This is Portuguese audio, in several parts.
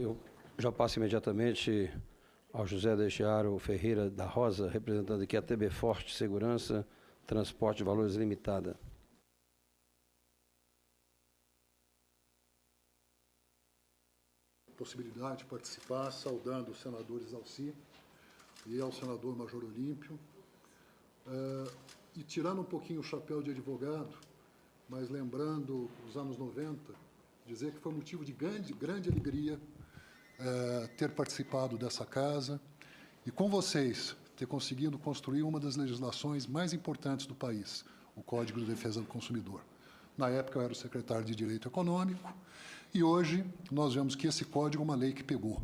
Eu já passo imediatamente ao José Deixaro Ferreira da Rosa, representando aqui a TB Forte Segurança, Transporte de Valores Limitada. Possibilidade de participar, saudando os senadores Alci e ao senador Major Olímpio, e tirando um pouquinho o chapéu de advogado, mas lembrando os anos 90, dizer que foi motivo de grande alegria ter participado dessa casa e, com vocês, ter conseguido construir uma das legislações mais importantes do país, o Código de Defesa do Consumidor. Na época, eu era o secretário de Direito Econômico e, hoje, nós vemos que esse código é uma lei que pegou.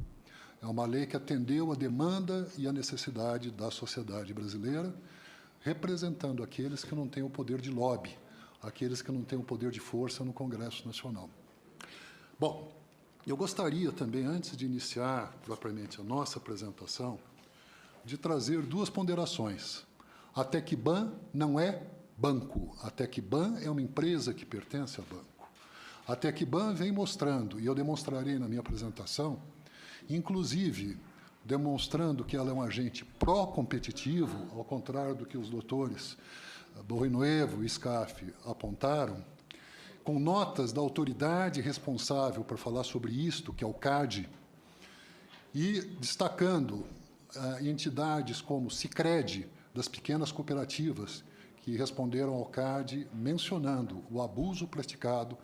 É uma lei que atendeu a demanda e a necessidade da sociedade brasileira, representando aqueles que não têm o poder de lobby, aqueles que não têm o poder de força no Congresso Nacional. Bom, eu gostaria também, antes de iniciar propriamente a nossa apresentação, de trazer duas ponderações. A Tecban não é banco. A Tecban é uma empresa que pertence a banco. A Tecban vem mostrando, e eu demonstrarei na minha apresentação, inclusive demonstrando que ela é um agente pró-competitivo, ao contrário do que os doutores Borrinoevo e Scaff apontaram, com notas da autoridade responsável por falar sobre isto, que é o CAD, e destacando entidades como Sicredi, das pequenas cooperativas, que responderam ao CAD mencionando o abuso praticado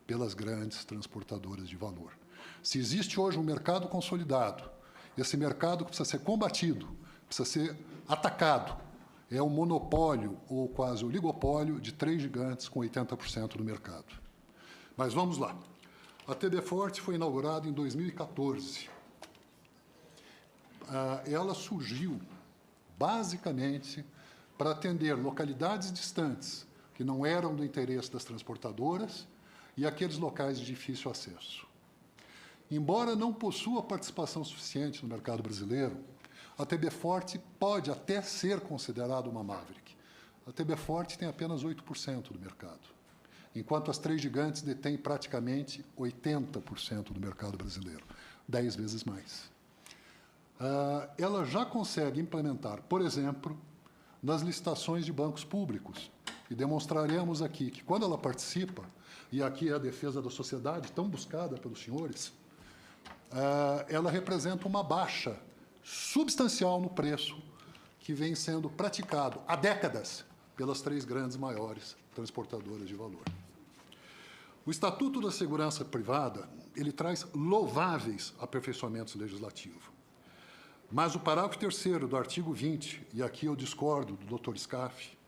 pelas grandes transportadoras de valor. Se existe hoje um mercado consolidado, esse mercado precisa ser combatido, precisa ser atacado. É um monopólio, ou quase o oligopólio, de 3 gigantes com 80% do mercado. Mas vamos lá. A TB Forte foi inaugurada em 2014. Ela surgiu, basicamente, para atender localidades distantes, que não eram do interesse das transportadoras, e aqueles locais de difícil acesso. Embora não possua participação suficiente no mercado brasileiro, a TB Forte pode até ser considerada uma Maverick. A TB Forte tem apenas 8% do mercado, enquanto as 3 gigantes detêm praticamente 80% do mercado brasileiro, 10 vezes mais. Ela já consegue implementar, por exemplo, nas licitações de bancos públicos, e demonstraremos aqui que, quando ela participa, e aqui é a defesa da sociedade, tão buscada pelos senhores, ela representa uma baixa substancial no preço que vem sendo praticado há décadas pelas 3 grandes maiores transportadoras de valor. O Estatuto da Segurança Privada, ele traz louváveis aperfeiçoamentos legislativos. Mas o parágrafo 3º do artigo 20, e aqui eu discordo do Dr. Scaff,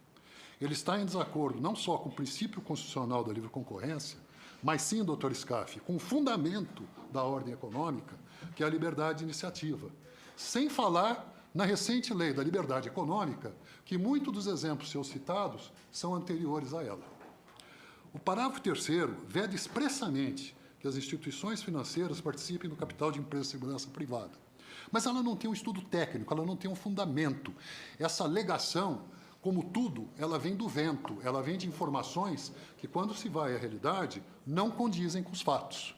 ele está em desacordo não só com o princípio constitucional da livre concorrência, mas sim, Dr. Scaff, com o fundamento da ordem econômica, que é a liberdade de iniciativa. Sem falar na recente lei da liberdade econômica, que muitos dos exemplos seus citados são anteriores a ela. O parágrafo 3º veda expressamente que as instituições financeiras participem do capital de empresas de segurança privada. Mas ela não tem um estudo técnico, ela não tem um fundamento. Essa alegação, como tudo, ela vem do vento, ela vem de informações que, quando se vai à realidade, não condizem com os fatos.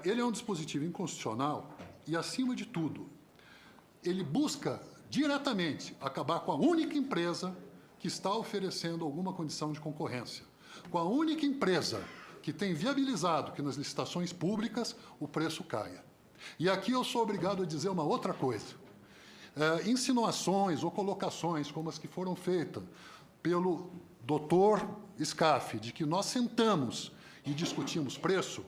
Ele é um dispositivo inconstitucional e, acima de tudo, ele busca diretamente acabar com a única empresa que está oferecendo alguma condição de concorrência, com a única empresa que tem viabilizado que nas licitações públicas o preço caia. E aqui eu sou obrigado a dizer uma outra coisa. Insinuações ou colocações como as que foram feitas pelo Dr. Scaff, de que nós sentamos e discutimos preço,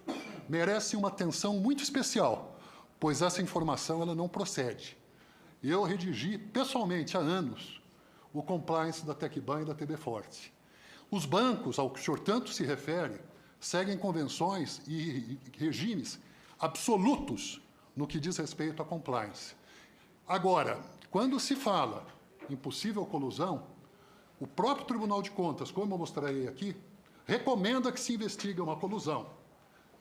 merecem uma atenção muito especial, pois essa informação ela não procede. Eu redigi pessoalmente há anos o compliance da Tecban e da TB Forte. Os bancos, ao que o senhor tanto se refere, seguem convenções e regimes absolutos no que diz respeito à compliance. Agora, quando se fala em possível colusão, o próprio Tribunal de Contas, como eu mostrarei aqui, recomenda que se investigue uma colusão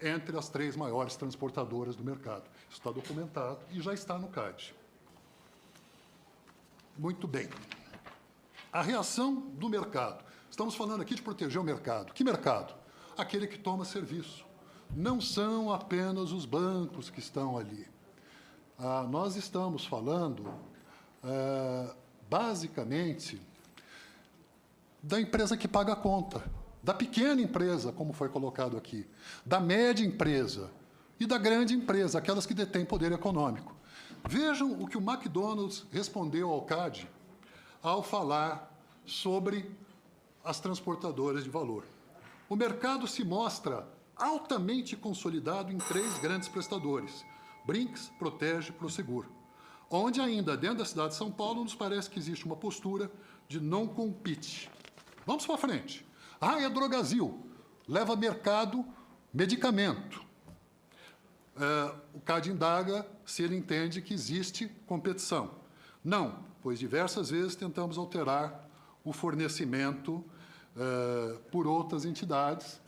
entre as 3 maiores transportadoras do mercado. Isso está documentado e já está no CAD. Muito bem. A reação do mercado. Estamos falando aqui de proteger o mercado. Que mercado? Aquele que toma serviço. não são apenas os bancos que estão ali. Nós estamos falando, basicamente, da empresa que paga a conta, da pequena empresa, como foi colocado aqui, da média empresa e da grande empresa, aquelas que detêm poder econômico. Vejam o que o McDonald's respondeu ao CAD ao falar sobre as transportadoras de valor. O mercado se mostra altamente consolidado em 3 grandes prestadores, Brink's, Protege e Prosegur, onde ainda dentro da cidade de São Paulo nos parece que existe uma postura de não compete. Vamos para frente. É Drogasil, leva mercado, medicamento. O CAD indaga se ele entende que existe competição. Não, pois diversas vezes tentamos alterar o fornecimento por outras entidades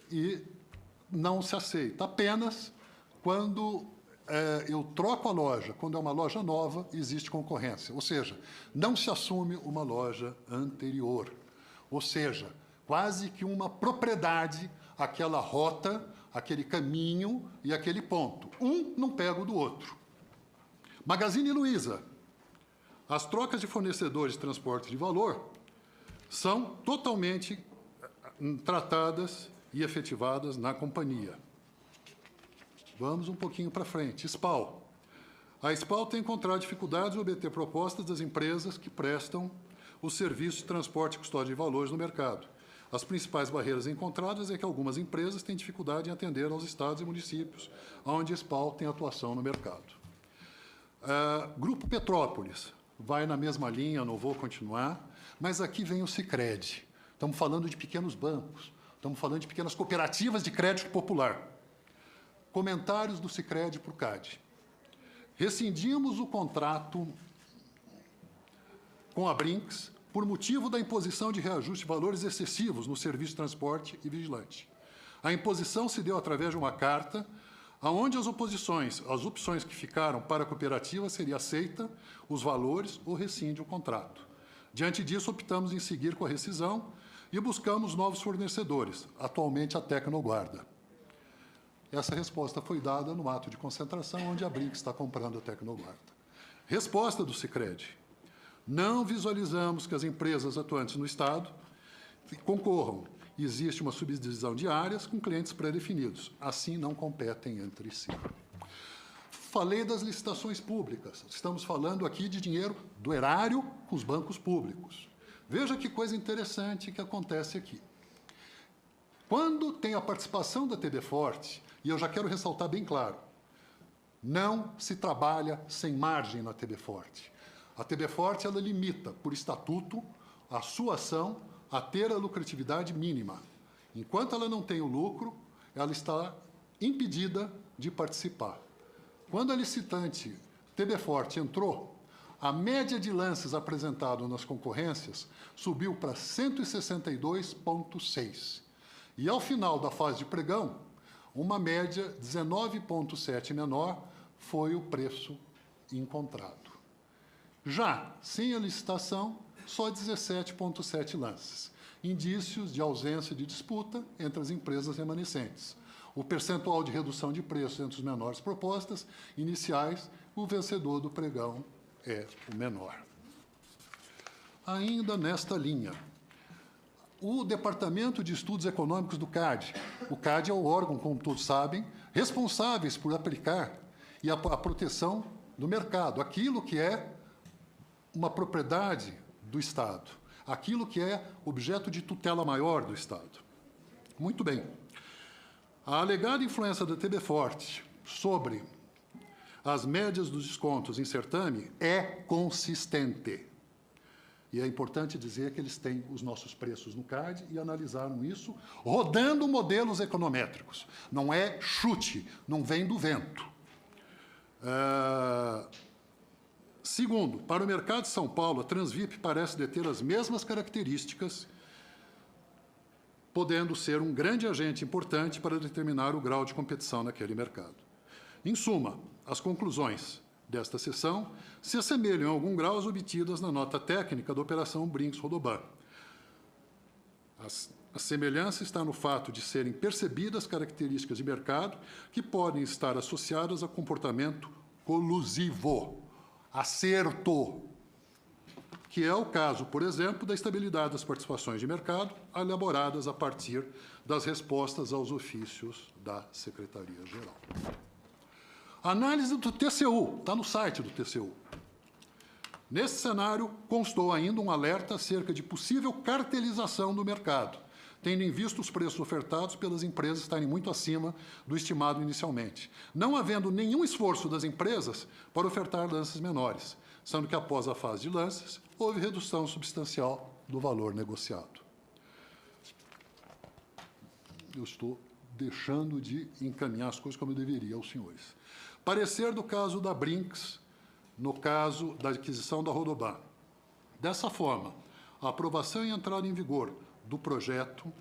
e não se aceita. Apenas quando eu troco a loja, quando é uma loja nova, existe concorrência. Ou seja, não se assume uma loja anterior. Ou seja, quase que uma propriedade, aquela rota, aquele caminho e aquele ponto. Um não pega o do outro. Magazine Luiza. As trocas de fornecedores de transporte de valor são totalmente tratadas e efetivadas na companhia. Vamos um pouquinho para frente. SPAL. A SPAL tem encontrado dificuldades em obter propostas das empresas que prestam os serviços de transporte e custódia de valores no mercado. As principais barreiras encontradas é que algumas empresas têm dificuldade em atender aos estados e municípios, onde a SPAL tem atuação no mercado. Grupo Petrópolis. Vai na mesma linha, não vou continuar, mas aqui vem o Sicredi. Estamos falando de pequenos bancos, estamos falando de pequenas cooperativas de crédito popular. Comentários do Sicredi para o CAD. Rescindimos o contrato com a Brink's por motivo da imposição de reajuste de valores excessivos no serviço de transporte e vigilante. A imposição se deu através de uma carta onde as opções que ficaram para a cooperativa seria aceita os valores ou rescinde o contrato. Diante disso, optamos em seguir com a rescisão e buscamos novos fornecedores, atualmente a Tecnoguarda. Essa resposta foi dada no ato de concentração, onde a Brink's está comprando a Tecnoguarda. Resposta do Sicredi. Não visualizamos que as empresas atuantes no Estado concorram. Existe uma subdivisão de áreas com clientes pré-definidos. Assim, não competem entre si. Falei das licitações públicas. Estamos falando aqui de dinheiro do erário com os bancos públicos. Veja que coisa interessante que acontece aqui. Quando tem a participação da TB Forte, e eu já quero ressaltar bem claro, não se trabalha sem margem na TB Forte. A TB Forte, ela limita, por estatuto, a sua ação a ter a lucratividade mínima. Enquanto ela não tem o lucro, ela está impedida de participar. Quando a licitante TB Forte entrou, a média de lances apresentados nas concorrências subiu para 162,6. E, ao final da fase de pregão, uma média 19,7 menor foi o preço encontrado. Já sem a licitação, só 17,7 lances, indícios de ausência de disputa entre as empresas remanescentes. O percentual de redução de preço entre os menores propostas iniciais, o vencedor do pregão é o menor. Ainda nesta linha, o Departamento de Estudos Econômicos do CAD. O CAD é o órgão, como todos sabem, responsáveis por aplicar e a proteção do mercado, aquilo que é uma propriedade do Estado, aquilo que é objeto de tutela maior do Estado. Muito bem. A alegada influência da TB Forte sobre as médias dos descontos em certame é consistente. E é importante dizer que eles têm os nossos preços no CAD e analisaram isso rodando modelos econométricos. Não é chute, não vem do vento. Segundo, para o mercado de São Paulo, a Transvip parece deter as mesmas características, podendo ser um grande agente importante para determinar o grau de competição naquele mercado. Em suma, as conclusões desta sessão se assemelham em algum grau às obtidas na nota técnica da Operação Brink's Rodoban. A semelhança está no fato de serem percebidas características de mercado que podem estar associadas a comportamento colusivo, acerto, que é o caso, por exemplo, da estabilidade das participações de mercado elaboradas a partir das respostas aos ofícios da Secretaria-Geral. Análise do TCU, está no site do TCU. Nesse cenário, constou ainda um alerta acerca de possível cartelização do mercado, tendo em vista os preços ofertados pelas empresas estarem muito acima do estimado inicialmente, não havendo nenhum esforço das empresas para ofertar lanças menores, sendo que após a fase de lanças, houve redução substancial do valor negociado. Eu estou deixando de encaminhar as coisas como eu deveria aos senhores. Parecer do caso da Brinks, no caso da aquisição da Rodoban. Dessa forma, a aprovação e entrada em vigor do projeto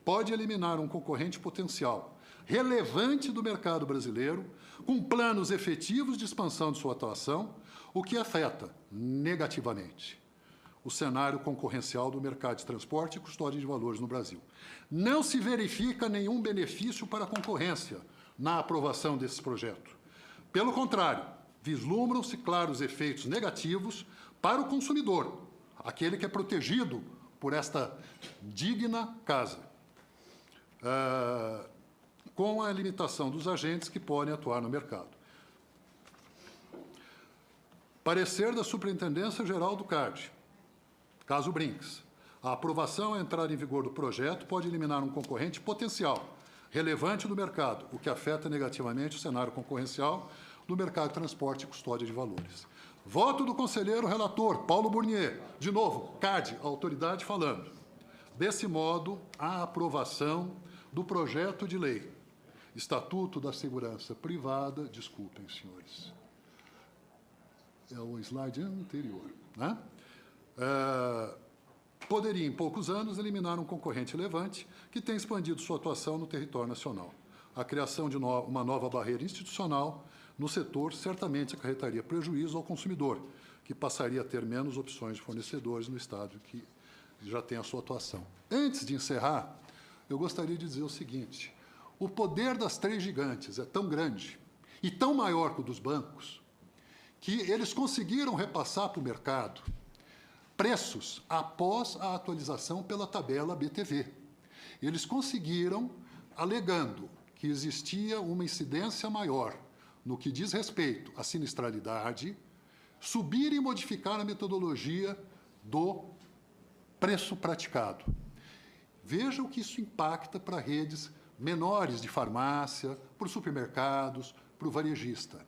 pode eliminar um concorrente potencial relevante do mercado brasileiro, com planos efetivos de expansão de sua atuação, o que afeta negativamente o cenário concorrencial do mercado de transporte e custódia de valores no Brasil. Não se verifica nenhum benefício para a concorrência na aprovação desse projeto. Pelo contrário, vislumbram-se claros efeitos negativos para o consumidor, aquele que é protegido por esta digna casa, com a limitação dos agentes que podem atuar no mercado. Parecer da Superintendência Geral do CAD, caso Brinks. A aprovação e a entrada em vigor do projeto pode eliminar um concorrente potencial, relevante do mercado, o que afeta negativamente o cenário concorrencial do mercado de transporte e custódia de valores. Voto do conselheiro relator, Paulo Burnier. De novo, CAD, a autoridade falando. Desse modo, a aprovação do projeto de lei, Estatuto da Segurança Privada, desculpem, senhores, é o slide anterior, né? Poderia, em poucos anos, eliminar um concorrente relevante que tem expandido sua atuação no território nacional. A criação de uma nova barreira institucional no setor certamente acarretaria prejuízo ao consumidor, que passaria a ter menos opções de fornecedores no estado que já tem a sua atuação. Antes de encerrar, eu gostaria de dizer o seguinte: o poder das três gigantes é tão grande e tão maior que o dos bancos que eles conseguiram repassar para o mercado preços após a atualização pela tabela BTV. Eles conseguiram, alegando que existia uma incidência maior no que diz respeito à sinistralidade, subir e modificar a metodologia do preço praticado. Veja o que isso impacta para redes menores de farmácia, para os supermercados, para o varejista.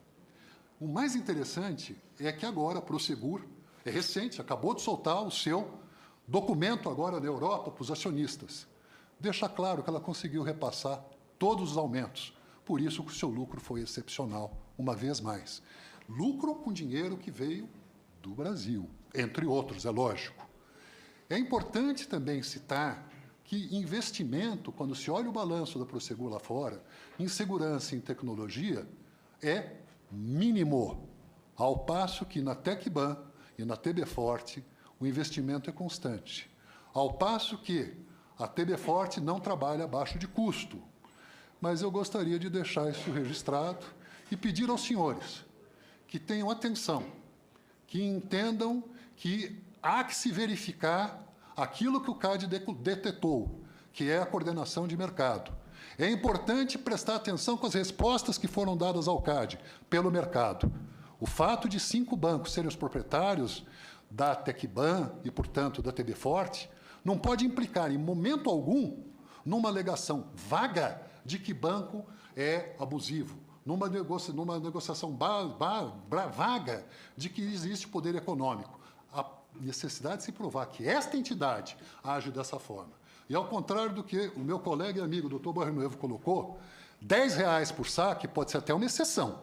O mais interessante é que agora a Prosegur, é recente, acabou de soltar o seu documento agora na Europa para os acionistas. Deixa claro que ela conseguiu repassar todos os aumentos. Por isso que o seu lucro foi excepcional, uma vez mais. Lucro com dinheiro que veio do Brasil, entre outros, é lógico. É importante também citar que investimento, quando se olha o balanço da Prosegur lá fora, em segurança e em tecnologia, é mínimo, ao passo que na Tecban e na TB Forte o investimento é constante. Ao passo que a TB Forte não trabalha abaixo de custo. Mas eu gostaria de deixar isso registrado e pedir aos senhores que tenham atenção, que entendam que há que se verificar aquilo que o CAD detetou, que é a coordenação de mercado. É importante prestar atenção com as respostas que foram dadas ao CAD pelo mercado. O fato de 5 bancos serem os proprietários da Tecban e, portanto, da TB Forte, não pode implicar, em momento algum, numa alegação vaga de que banco é abusivo, numa negociação vaga de que existe poder econômico. A necessidade de se provar que esta entidade age dessa forma. E, ao contrário do que o meu colega e amigo, doutor Barrenuevo, colocou, R$10 por saque pode ser até uma exceção,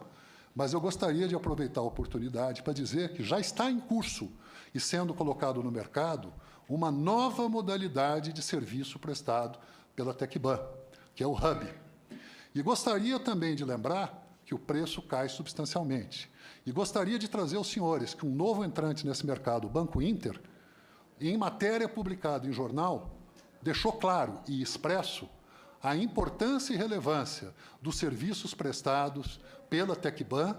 mas eu gostaria de aproveitar a oportunidade para dizer que já está em curso e sendo colocado no mercado uma nova modalidade de serviço prestado pela Tecban, que é o Hub. E gostaria também de lembrar que o preço cai substancialmente. E gostaria de trazer aos senhores que um novo entrante nesse mercado, o Banco Inter, em matéria publicada em jornal, deixou claro e expresso a importância e relevância dos serviços prestados pela Tecban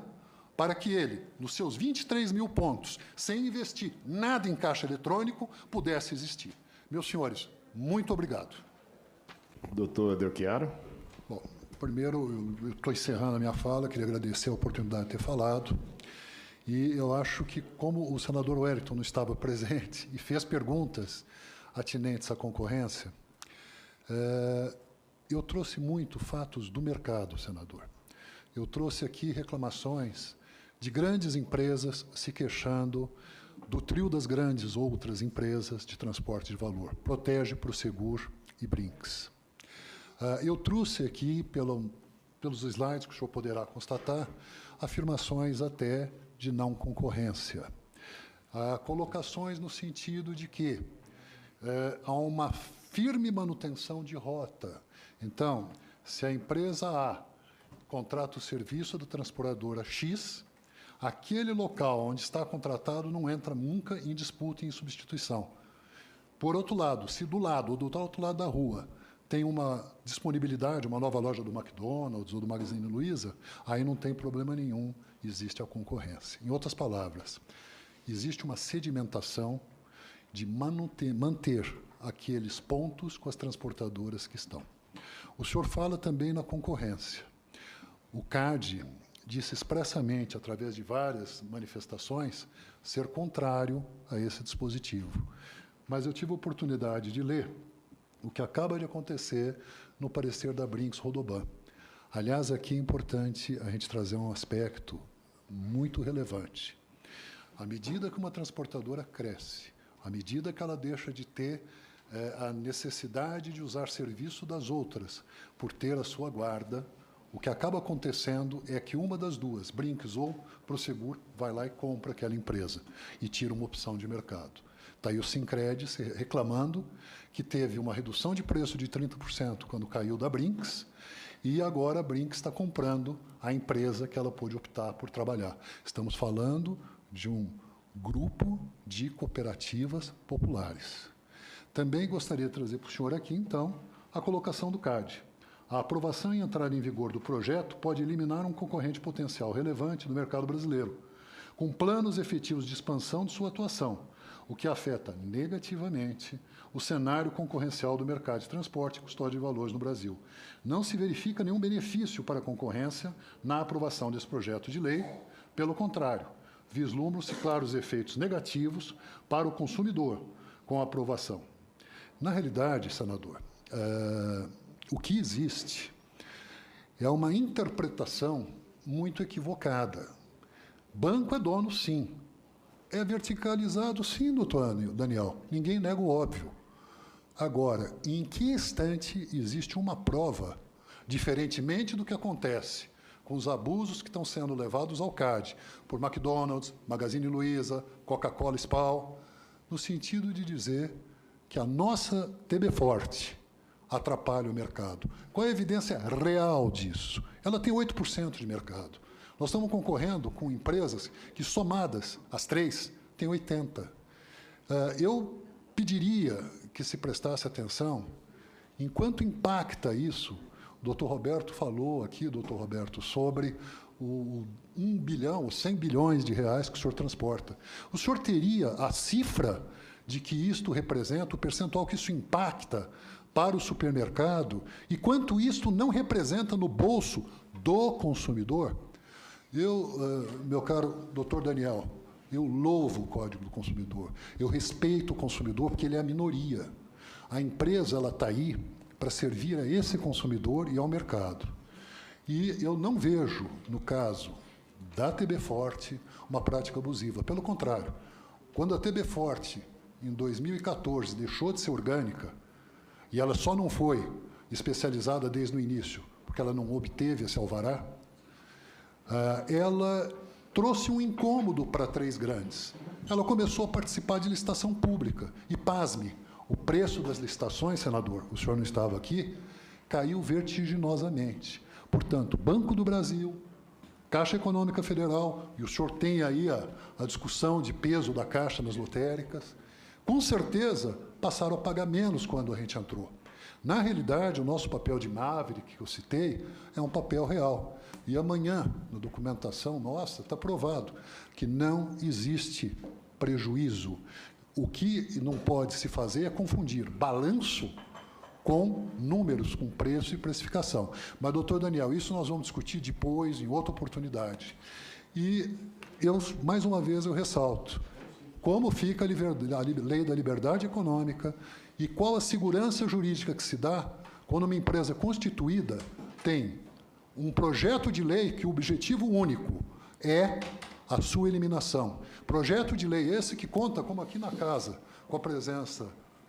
para que ele, nos seus 23 mil pontos, sem investir nada em caixa eletrônico, pudesse existir. Meus senhores, muito obrigado. Doutor Delchiaro. Bom, primeiro, eu estou encerrando a minha fala, queria agradecer a oportunidade de ter falado. E eu acho que, como o senador Wellington não estava presente e fez perguntas atinentes à concorrência, eu trouxe muito fatos do mercado, senador. Eu trouxe aqui reclamações de grandes empresas se queixando do trio das grandes outras empresas de transporte de valor, Protege, Prosegur e Brinks. Eu trouxe aqui, pelos slides que o senhor poderá constatar, afirmações até de não concorrência. Colocações no sentido de que há uma firme manutenção de rota. Então, se a empresa A contrata o serviço da transportadora X, aquele local onde está contratado não entra nunca em disputa e em substituição. Por outro lado, se do lado ou do outro lado da rua tem uma disponibilidade, uma nova loja do McDonald's ou do Magazine Luiza, aí não tem problema nenhum, existe a concorrência. Em outras palavras, existe uma sedimentação de manter aqueles pontos com as transportadoras que estão. O senhor fala também na concorrência. O CAD disse expressamente, através de várias manifestações, ser contrário a esse dispositivo. Mas eu tive a oportunidade de ler o que acaba de acontecer no parecer da Brinks Rodoban. Aliás, aqui é importante a gente trazer um aspecto muito relevante. À medida que uma transportadora cresce, à medida que ela deixa de ter a necessidade de usar serviço das outras por ter a sua guarda, o que acaba acontecendo é que uma das duas, Brinks ou Prosegur, vai lá e compra aquela empresa e tira uma opção de mercado. Está aí o Sincred reclamando que teve uma redução de preço de 30% quando caiu da Brinks, e agora a Brinks está comprando a empresa que ela pôde optar por trabalhar. Estamos falando de um grupo de cooperativas populares. Também gostaria de trazer para o senhor aqui, então, a colocação do CAD. A aprovação e entrada em vigor do projeto pode eliminar um concorrente potencial relevante no mercado brasileiro, com planos efetivos de expansão de sua atuação, o que afeta negativamente o cenário concorrencial do mercado de transporte e custódia de valores no Brasil. Não se verifica nenhum benefício para a concorrência na aprovação desse projeto de lei, pelo contrário, vislumbram-se claros efeitos negativos para o consumidor com a aprovação. Na realidade, senador, o que existe é uma interpretação muito equivocada. Banco é dono, sim. É verticalizado, sim, doutor Daniel. Ninguém nega o óbvio. Agora, em que instante existe uma prova, diferentemente do que acontece com os abusos que estão sendo levados ao CAD por McDonald's, Magazine Luiza, Coca-Cola, SPAL, no sentido de dizer que a nossa TB Forte atrapalha o mercado. Qual é a evidência real disso? Ela tem 8% de mercado. Nós estamos concorrendo com empresas que, somadas, as três, têm 80%. Eu pediria que se prestasse atenção, enquanto impacta isso, o doutor Roberto falou aqui, doutor Roberto, sobre o 1 bilhão, os 100 bilhões de reais que o senhor transporta. O senhor teria a cifra de que isto representa, o percentual que isso impacta para o supermercado e quanto isto não representa no bolso do consumidor? Meu caro doutor Daniel, eu louvo o Código do Consumidor, eu respeito o consumidor porque ele é a minoria. A empresa está aí para servir a esse consumidor e ao mercado. E eu não vejo, no caso da TB Forte, uma prática abusiva. Pelo contrário, quando a TB Forte, em 2014, deixou de ser orgânica, e ela só não foi especializada desde o início, porque ela não obteve esse alvará, ela trouxe um incômodo para três grandes. Ela começou a participar de licitação pública. E, pasme, o preço das licitações, senador, o senhor não estava aqui, caiu vertiginosamente. Portanto, Banco do Brasil, Caixa Econômica Federal, e o senhor tem aí a discussão de peso da Caixa nas lotéricas, com certeza passaram a pagar menos quando a gente entrou. Na realidade, o nosso papel de Maverick, que eu citei, é um papel real. E amanhã, na documentação nossa, está provado que não existe prejuízo. O que não pode se fazer é confundir balanço com números, com preço e precificação. Mas, doutor Daniel, isso nós vamos discutir depois, em outra oportunidade. E, mais uma vez, eu ressalto, como fica a lei da liberdade econômica e qual a segurança jurídica que se dá quando uma empresa constituída tem um projeto de lei que o objetivo único é a sua eliminação. Projeto de lei esse que conta, como aqui na casa, com a presença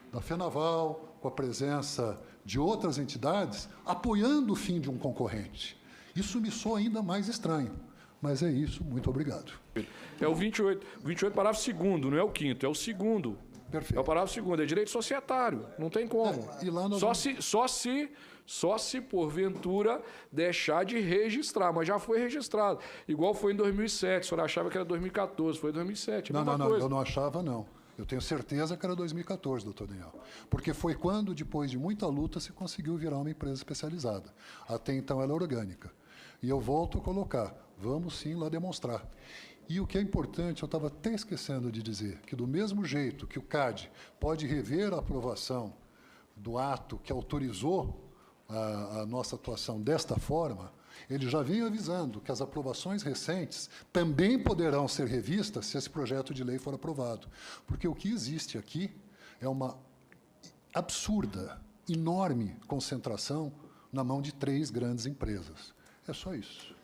da FENAVAL, com a presença de outras entidades, apoiando o fim de um concorrente. Isso me soa ainda mais estranho. Mas é isso, muito obrigado. É o 28 parágrafo 2º, não é o 5º, é o 2º. Perfeito. É o parágrafo 2º, é direito societário, não tem como. E lá nós Só se porventura deixar de registrar, mas já foi registrado. Igual foi em 2007, o senhor achava que era 2014, foi 2007. Não, eu não achava, não. Eu tenho certeza que era 2014, doutor Daniel. Porque foi quando, depois de muita luta, se conseguiu virar uma empresa especializada. Até então ela é orgânica. E eu volto a colocar, vamos sim lá demonstrar. E o que é importante, eu estava até esquecendo de dizer, que do mesmo jeito que o CAD pode rever a aprovação do ato que autorizou a nossa atuação desta forma, ele já vem avisando que as aprovações recentes também poderão ser revistas se esse projeto de lei for aprovado. Porque o que existe aqui é uma absurda, enorme concentração na mão de 3 grandes empresas. É só isso.